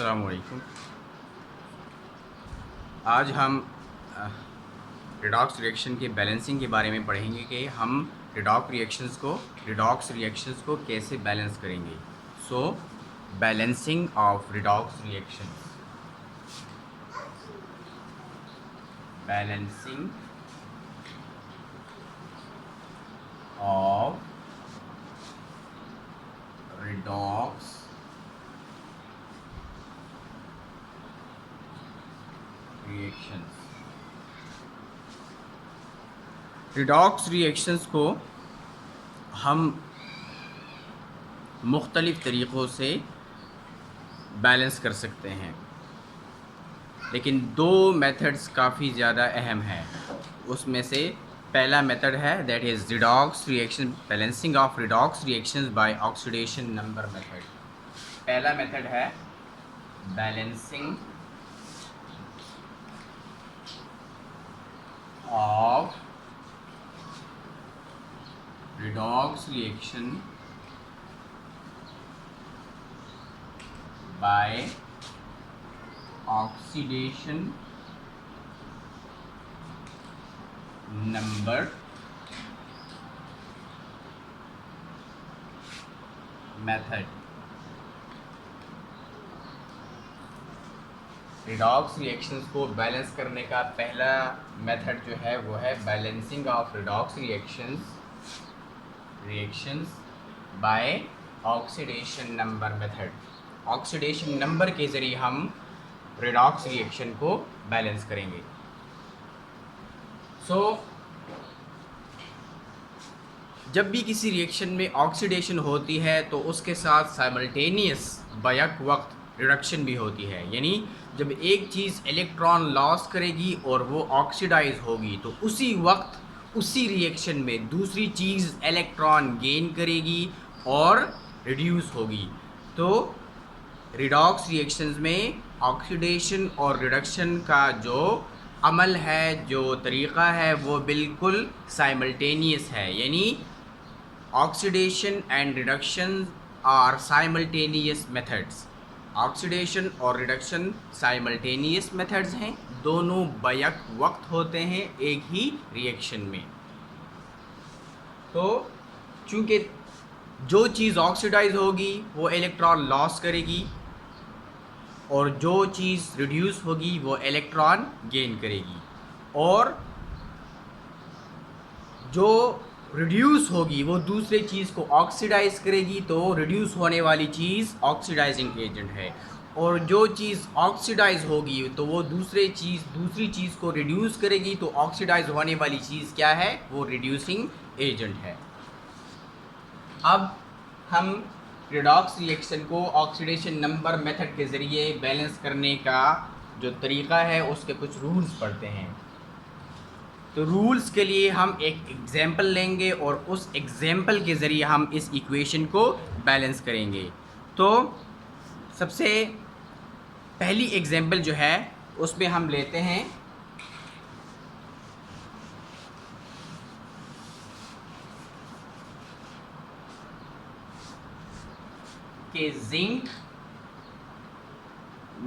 अस्सलाम वालेकुम। आज हम रिडॉक्स रिएक्शन के बैलेंसिंग के बारे में पढ़ेंगे कि हम रिडॉक्स रिएक्शंस को कैसे बैलेंस करेंगे। So balancing of redox reactions, balancing of redox reactions. Redox reactions को हम मुख्तलिफ़ तरीक़ों से बैलेंस कर सकते हैं, लेकिन दो मेथड्स काफ़ी ज़्यादा अहम हैं। उसमें से पहला मेथड है that is redox reaction, balancing of redox reactions by oxidation number method. पहला मेथड है balancing of redox reaction by oxidation number method. रिडॉक्स रिएक्शंस को बैलेंस करने का पहला मेथड जो है वो है balancing of redox reactions by oxidation number method. Oxidation number के ज़रिए हम रिडॉक्स रिएक्शन को बैलेंस करेंगे। जब भी किसी रिएक्शन में ऑक्सीडेशन होती है तो उसके साथ साइमल्टेनियस बैक वक्त रिडक्शन भी होती है, यानी जब एक चीज़ इलेक्ट्रॉन लॉस करेगी और वो ऑक्सीडाइज होगी तो उसी वक्त उसी रिएक्शन में दूसरी चीज़ इलेक्ट्रॉन गेन करेगी और रिड्यूस होगी। तो रिडॉक्स रिएक्शंस में ऑक्सीडेशन और रिडक्शन का जो अमल है, जो तरीक़ा है, वो बिल्कुल साइमल्टेनियस है, यानी oxidation and reduction are simultaneous methods. Oxidation और रिडक्शन साइमल्टेनियस मेथड्स हैं, दोनों बैक वक्त होते हैं एक ही रिएक्शन में। तो चूँकि जो चीज़ ऑक्सीडाइज होगी वो इलेक्ट्रॉन लॉस करेगी और जो चीज़ रिड्यूस होगी वो इलेक्ट्रॉन गेन करेगी, और जो रिड्यूस होगी वो दूसरे चीज़ को ऑक्सीडाइज करेगी, तो रिड्यूस होने वाली चीज़ ऑक्सीडाइजिंग एजेंट है, और जो चीज़ ऑक्सीडाइज होगी तो वो दूसरी चीज़ को रिड्यूस करेगी, तो ऑक्सीडाइज होने वाली चीज़ क्या है, वो रिड्यूसिंग एजेंट है। अब हम रिडॉक्स रिएक्शन को ऑक्सीडेशन नंबर मेथड के ज़रिए बैलेंस करने का जो तरीक़ा है उसके कुछ रूल्स पढ़ते हैं। तो रूल्स के लिए हम एक एग्ज़ाम्पल लेंगे और उस एग्ज़ाम्पल के ज़रिए हम इस इक्वेशन को बैलेंस करेंगे। तो सबसे पहली एग्ज़ाम्पल जो है उसमें हम लेते हैं कि जिंक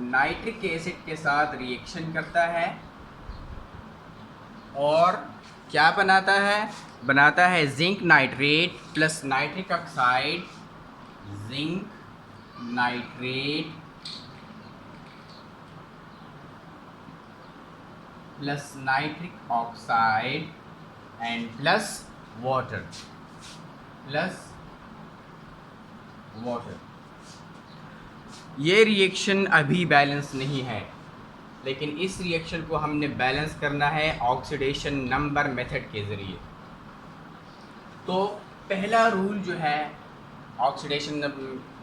नाइट्रिक एसिड के साथ रिएक्शन करता है और क्या बनाता है zinc nitrate plus nitric oxide, zinc nitrate plus nitric oxide and plus water ये रिएक्शन अभी बैलेंस नहीं है, लेकिन इस रिएक्शन को हमने बैलेंस करना है ऑक्सीडेशन नंबर मेथड के ज़रिए। तो पहला रूल जो है ऑक्सीडेशन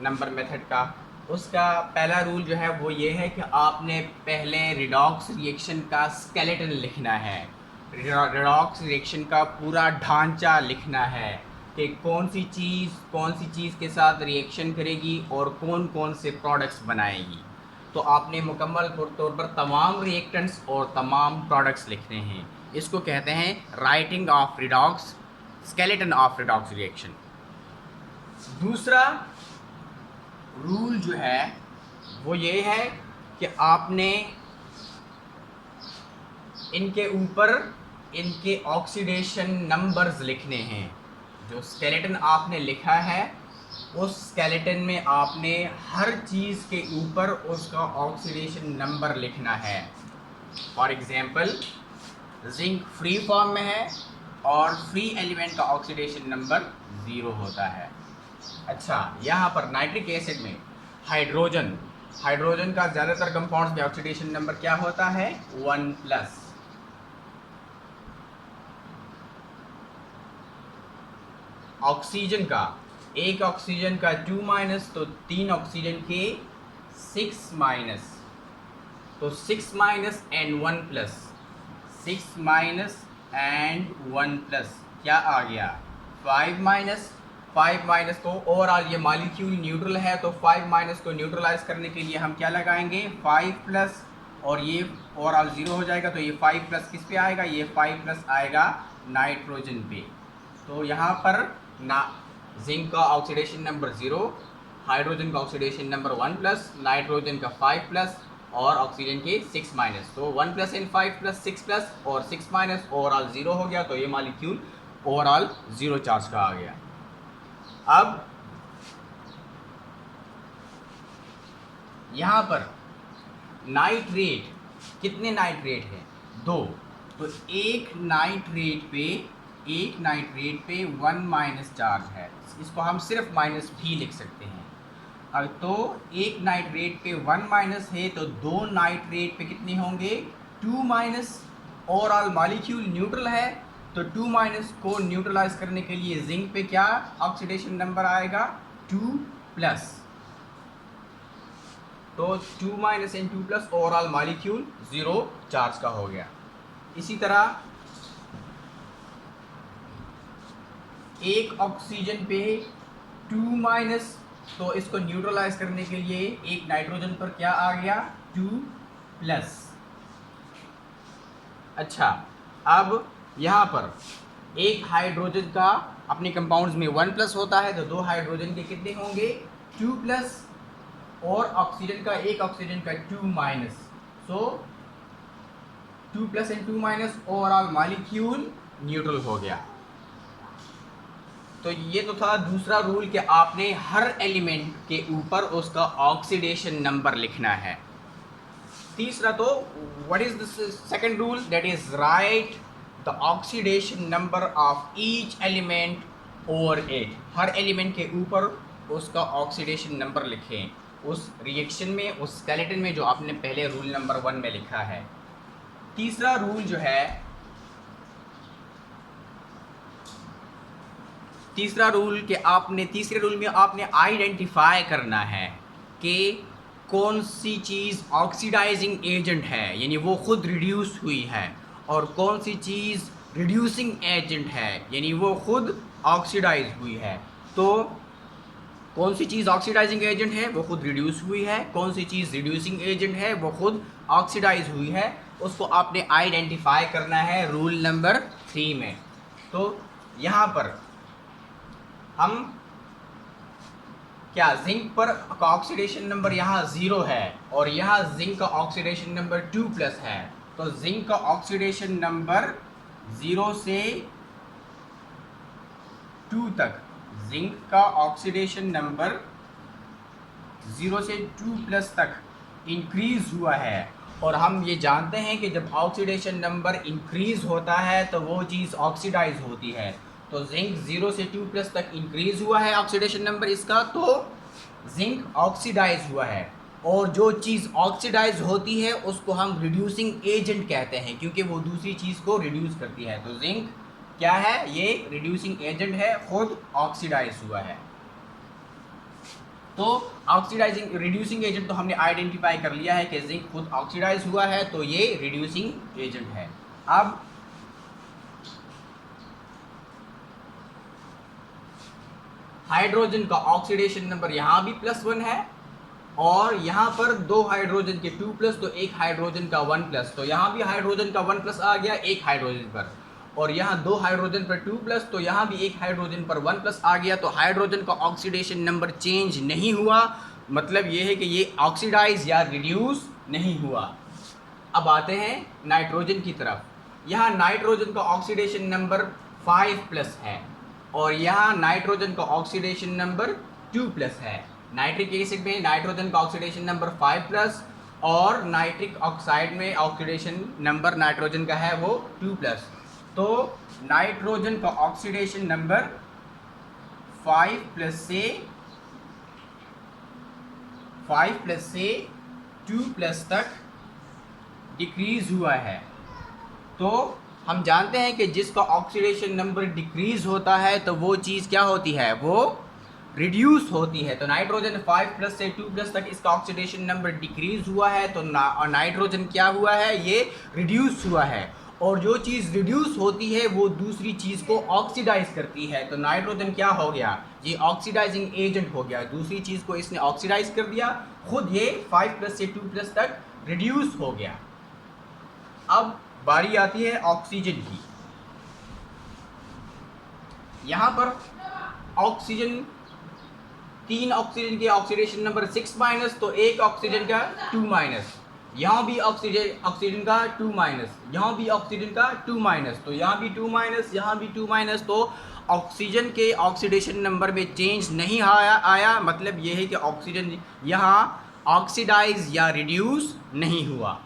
नंबर मेथड का, उसका पहला रूल जो है वो ये है कि आपने पहले रिडॉक्स रिएक्शन का स्केलेटन लिखना है, रिडॉक्स रिएक्शन का पूरा ढांचा लिखना है कि कौन सी चीज़ के साथ रिएक्शन करेगी और कौन से प्रोडक्ट्स बनाएगी। तो आपने मुकम्मल तौर पर तमाम रिएक्टेंट्स और तमाम प्रोडक्ट्स लिखने हैं। इसको कहते हैं writing of redox, skeleton of redox reaction. दूसरा रूल जो है वो ये है कि आपने इनके ऊपर इनके ऑक्सीडेशन नंबर्स लिखने हैं। जो स्केलेटन आपने लिखा है उस स्केलेटन में आपने हर चीज़ के ऊपर उसका ऑक्सीडेशन नंबर लिखना है। For example zinc free form में है और फ्री एलिमेंट का ऑक्सीडेशन नंबर 0 होता है। अच्छा, यहाँ पर नाइट्रिक एसिड में हाइड्रोजन का ज़्यादातर कंपाउंड्स में ऑक्सीडेशन नंबर क्या होता है? 1+। ऑक्सीजन का एक ऑक्सीजन का 2- तो 3 ऑक्सीजन के 6-, तो 6- एंड 1+, 6- एंड 1+, क्या आ गया? 5-। 5- तो ओवरऑल ये मॉलिक्यूल न्यूट्रल है, तो 5- को न्यूट्रलाइज करने के लिए हम क्या लगाएंगे? 5+, और ये ओवरऑल 0 हो जाएगा। तो ये 5+ किस पे आएगा? ये 5+ आएगा नाइट्रोजन पे। तो यहाँ पर ना जिंक का ऑक्सीडेशन नंबर 0, हाइड्रोजन का ऑक्सीडेशन नंबर 1+, नाइट्रोजन का 5+, और ऑक्सीजन के 6-। तो 1+ एंड 5+, 6+ और 6- ओवरऑल 0 हो गया। तो ये मॉलिक्यूल ओवरऑल 0 चार्ज का आ गया। अब यहाँ पर नाइट्रेट, कितने नाइट्रेट हैं? 2। तो एक नाइट्रेट पे 1- चार्ज है, इसको हम सिर्फ माइनस भी लिख सकते हैं। अब तो एक नाइट्रेट पे 1- है, तो 2 नाइट्रेट पे कितने होंगे? 2-। ओवरऑल मॉलिक्यूल न्यूट्रल है, तो 2- को न्यूट्रलाइज करने के लिए जिंक पे क्या ऑक्सीडेशन नंबर आएगा? 2+। तो 2- एंड 2+, ओवरऑल मॉलिक्यूल 0 चार्ज का हो गया। इसी तरह एक ऑक्सीजन पे 2-, तो इसको न्यूट्रलाइज करने के लिए एक नाइट्रोजन पर क्या आ गया? 2+। अच्छा, अब यहाँ पर एक हाइड्रोजन का अपने कंपाउंड्स में 1+ होता है, तो 2 हाइड्रोजन के कितने होंगे? 2+, और ऑक्सीजन का एक ऑक्सीजन का 2-। सो 2+ एंड 2-, ओवरऑल मॉलिक्यूल न्यूट्रल हो गया। तो ये तो था दूसरा रूल कि आपने हर एलिमेंट के ऊपर उसका ऑक्सीडेशन नंबर लिखना है। तीसरा, तो what is this second rule? That is right the oxidation number of each element over it. Her element के ऊपर उसका ऑक्सीडेशन नंबर लिखें उस रिएक्शन में, उस स्केलेटन में जो आपने पहले रूल नंबर 1 में लिखा है। तीसरा रूल जो है, तीसरे रूल में आपने आइडेंटिफाई करना है कि कौन सी चीज़ ऑक्सीडाइजिंग एजेंट है, यानी वो खुद रिड्यूस हुई है, और कौन सी चीज़ रिड्यूसिंग एजेंट है, यानी वो खुद ऑक्सीडाइज हुई है। तो कौन सी चीज़ ऑक्सीडाइजिंग एजेंट है? वो खुद रिड्यूस हुई है। कौन सी चीज़ रिड्यूसिंग एजेंट है? वो खुद ऑक्सीडाइज हुई है। उसको आपने आइडेंटिफाई करना है रूल नंबर 3 में। तो यहाँ पर हम क्या, जिंक पर का ऑक्सीडेशन नंबर यहाँ 0 है, और यहाँ जिंक का ऑक्सीडेशन नंबर 2+ है। तो जिंक का ऑक्सीडेशन नंबर 0 से 2 तक, जिंक का ऑक्सीडेशन नंबर 0 से 2+ तक इंक्रीज हुआ है। और हम ये जानते हैं कि जब ऑक्सीडेशन नंबर इंक्रीज होता है तो वो चीज़ ऑक्सीडाइज होती है। तो जिंक 0 से 2+ तक इंक्रीज हुआ है ऑक्सीडेशन नंबर इसका, तो जिंक ऑक्सीडाइज हुआ है। और जो चीज़ ऑक्सीडाइज होती है उसको हम रिड्यूसिंग एजेंट कहते हैं, क्योंकि वो दूसरी चीज़ को रिड्यूस करती है। तो जिंक क्या है? ये रिड्यूसिंग एजेंट है, खुद ऑक्सीडाइज हुआ है। तो ऑक्सीडाइजिंग रिड्यूसिंग एजेंट तो हमने आइडेंटिफाई कर लिया है कि जिंक खुद ऑक्सीडाइज हुआ है, तो ये रिड्यूसिंग एजेंट है। अब हाइड्रोजन का ऑक्सीडेशन नंबर यहाँ भी +1 है, और यहाँ पर 2 हाइड्रोजन के 2+, तो एक हाइड्रोजन का 1+, तो यहाँ भी हाइड्रोजन का 1+ आ गया एक हाइड्रोजन पर, और यहाँ 2 हाइड्रोजन पर 2+, तो यहाँ भी एक हाइड्रोजन पर 1+ आ गया। तो हाइड्रोजन का ऑक्सीडेशन नंबर चेंज नहीं हुआ, मतलब ये है कि ये ऑक्सीडाइज या रिड्यूस नहीं हुआ। अब आते हैं नाइट्रोजन की तरफ। यहाँ नाइट्रोजन का ऑक्सीडेशन नंबर 5+ है और यहाँ नाइट्रोजन का ऑक्सीडेशन नंबर 2+ है। नाइट्रिक एसिड में नाइट्रोजन का ऑक्सीडेशन नंबर 5+ और नाइट्रिक ऑक्साइड में ऑक्सीडेशन नंबर नाइट्रोजन का है वो 2+। तो नाइट्रोजन का ऑक्सीडेशन नंबर 5+ से 2+ तक डिक्रीज हुआ है। तो हम जानते हैं कि जिसका ऑक्सीडेशन नंबर डिक्रीज होता है तो वो चीज़ क्या होती है, वो रिड्यूस होती है। तो नाइट्रोजन 5+ से 2+ तक इसका ऑक्सीडेशन नंबर डिक्रीज हुआ है, तो नाइट्रोजन क्या हुआ है, ये रिड्यूस हुआ है। और जो चीज़ रिड्यूस होती है वो दूसरी चीज़ को ऑक्सीडाइज करती है। तो नाइट्रोजन क्या हो गया, ये ऑक्सीडाइजिंग एजेंट हो गया, दूसरी चीज़ को इसने ऑक्सीडाइज कर दिया, खुद ये 5+ से 2+ तक रिड्यूस हो गया। अब बारी आती है ऑक्सीजन की। यहाँ पर ऑक्सीजन, 3 ऑक्सीजन के ऑक्सीडेशन नंबर 6-, तो एक ऑक्सीजन का 2-, यहाँ भी ऑक्सीजन का 2-, यहाँ भी ऑक्सीजन का 2-, तो यहाँ भी 2-, यहाँ भी 2-, तो ऑक्सीजन के ऑक्सीडेशन नंबर में चेंज नहीं आया। मतलब ये है कि ऑक्सीजन यहाँ ऑक्सीडाइज या रिड्यूस नहीं हुआ।